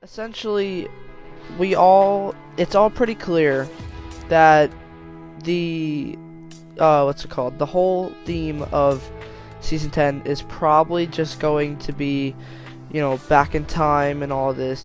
Essentially, it's all pretty clear that the, what's it called? The whole theme of Season 10 is probably just going to be, back in time and all this.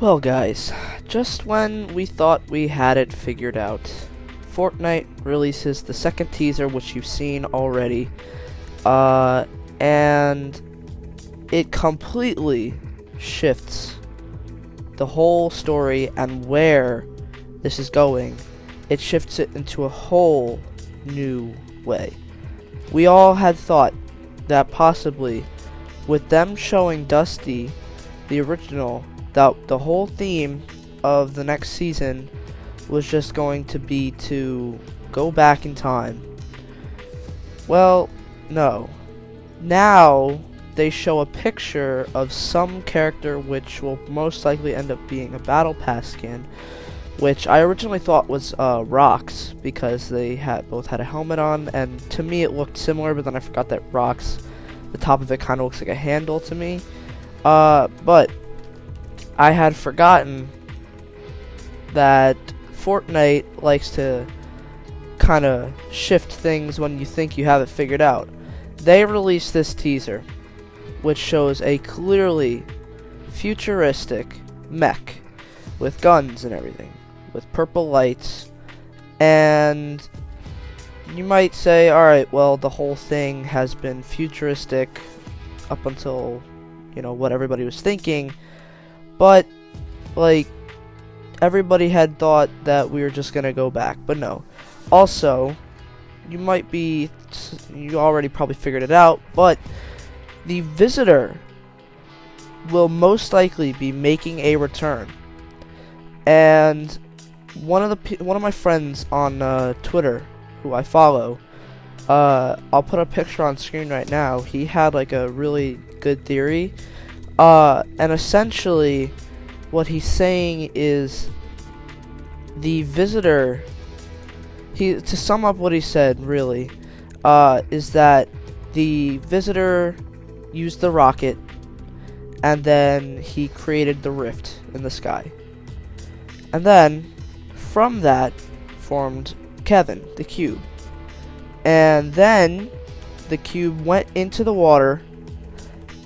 Well, guys, just when we thought we had it figured out, Fortnite releases the second teaser, which you've seen already, and it completely shifts the whole story and where this is going. It shifts it into a whole new way. We all had thought that possibly, with them showing Dusty, the original, that the whole theme of the next season was just going to be to go back in time. Well, no. Now they show a picture of some character which will most likely end up being a Battle Pass skin, which I originally thought was Rox, because they both had a helmet on, and to me it looked similar, but then I forgot that Rox, the top of it kind of looks like a handle to me. But I had forgotten that Fortnite likes to kind of shift things when you think you have it figured out. They released this teaser, which shows a clearly futuristic mech with guns and everything, with purple lights, and you might say, alright, well, the whole thing has been futuristic up until, what everybody was thinking. But, everybody had thought that we were just gonna go back, but no. Also, you already probably figured it out, but the Visitor will most likely be making a return. And one of my friends on Twitter, who I follow, I'll put a picture on screen right now. He had a really good theory. And essentially, what he's saying is the Visitor, to sum up what he said, really, is that the Visitor used the rocket, and then he created the rift in the sky. And then, from that, formed Kevin, the cube. And then, the cube went into the water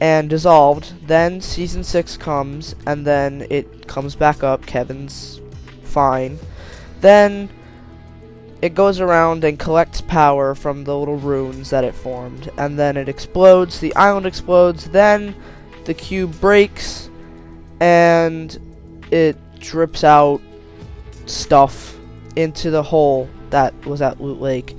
and dissolved. Then Season 6 comes, and then it comes back up. Kevin's fine. Then it goes around and collects power from the little runes that it formed, and then it explodes. The island explodes. Then the cube breaks, and it drips out stuff into the hole that was at Loot Lake.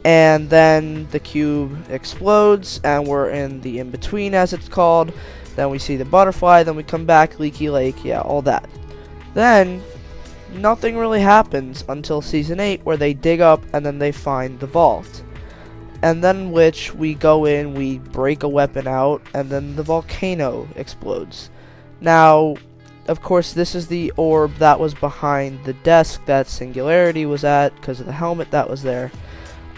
And then the cube explodes, and we're in the in-between, as it's called. Then we see the butterfly, then we come back, Leaky Lake, yeah, all that. Then, nothing really happens until Season 8, where they dig up, and then they find the vault. And then which we go in, we break a weapon out, and then the volcano explodes. Now, of course, this is the orb that was behind the desk that Singularity was at, because of the helmet that was there.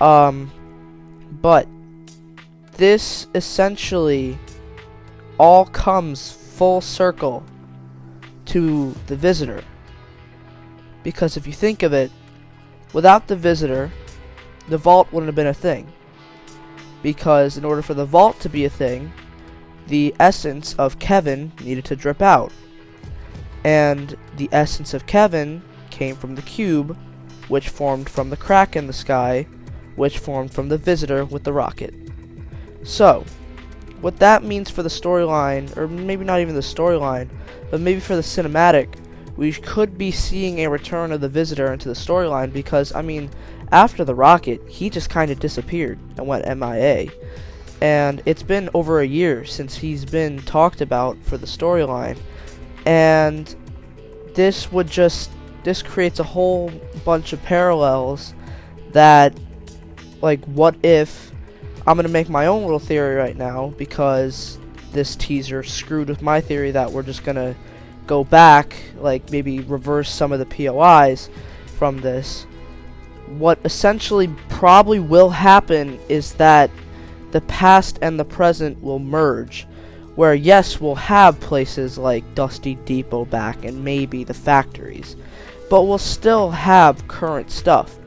But this essentially all comes full circle to the Visitor. Because if you think of it, without the Visitor, the vault wouldn't have been a thing. Because in order for the vault to be a thing, the essence of Kevin needed to drip out. And the essence of Kevin came from the cube, which formed from the crack in the sky, which formed from the Visitor with the rocket. So, what that means for the storyline, or maybe not even the storyline, but maybe for the cinematic, we could be seeing a return of the Visitor into the storyline, because, after the rocket, he just kind of disappeared and went MIA. And it's been over a year since he's been talked about for the storyline, and this creates a whole bunch of parallels that, like, what if I'm gonna make my own little theory right now, because this teaser screwed with my theory that we're just gonna go back, like maybe reverse some of the POIs from this. What essentially probably will happen is that the past and the present will merge, where yes, we'll have places like Dusty Depot back and maybe the factories, but we'll still have current stuff.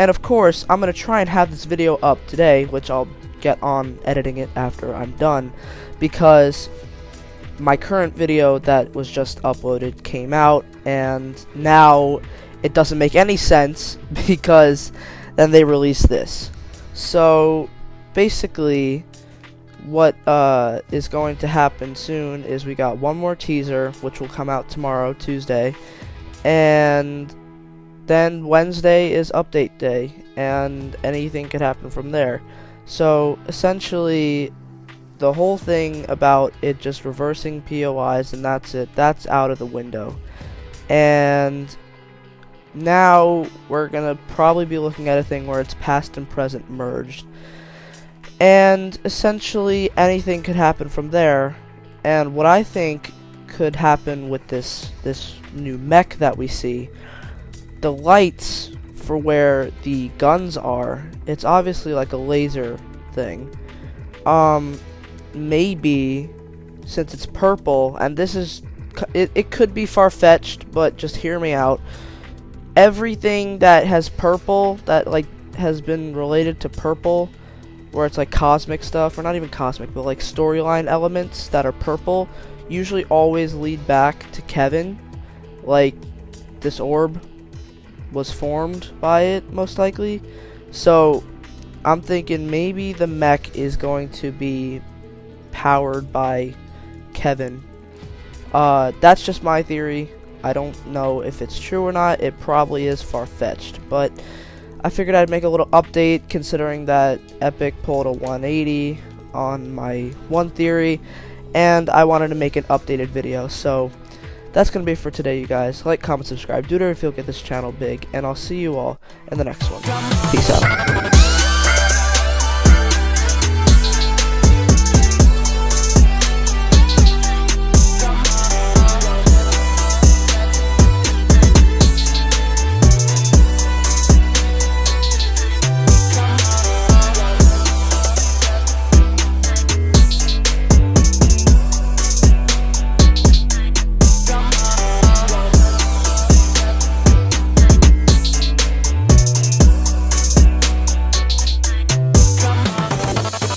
And of course, I'm going to try and have this video up today, which I'll get on editing it after I'm done, because my current video that was just uploaded came out, and now it doesn't make any sense because then they released this. So basically, what is going to happen soon is we got one more teaser, which will come out tomorrow, Tuesday, and then Wednesday is update day, and anything could happen from there. So essentially, the whole thing about it just reversing POIs and that's it, that's out of the window. And now we're gonna probably be looking at a thing where it's past and present merged. And essentially anything could happen from there. And what I think could happen with this new mech that we see, the lights for where the guns are, it's obviously like a laser thing. Maybe since it's purple, and this is it could be far-fetched, but just hear me out. Everything that has purple, that like has been related to purple, where it's like cosmic stuff, or not even cosmic, but like storyline elements that are purple, usually always lead back to Kevin. Like, this orb was formed by it, most likely. So I'm thinking maybe the mech is going to be powered by Kevin. That's just my theory. I don't know if it's true or not. It probably is far-fetched, but I figured I'd make a little update considering that Epic pulled a 180 on my one theory, and I wanted to make an updated video. So that's gonna be it for today, you guys. Like, comment, subscribe, do whatever you feel to get this channel big, and I'll see you all in the next one. Peace out.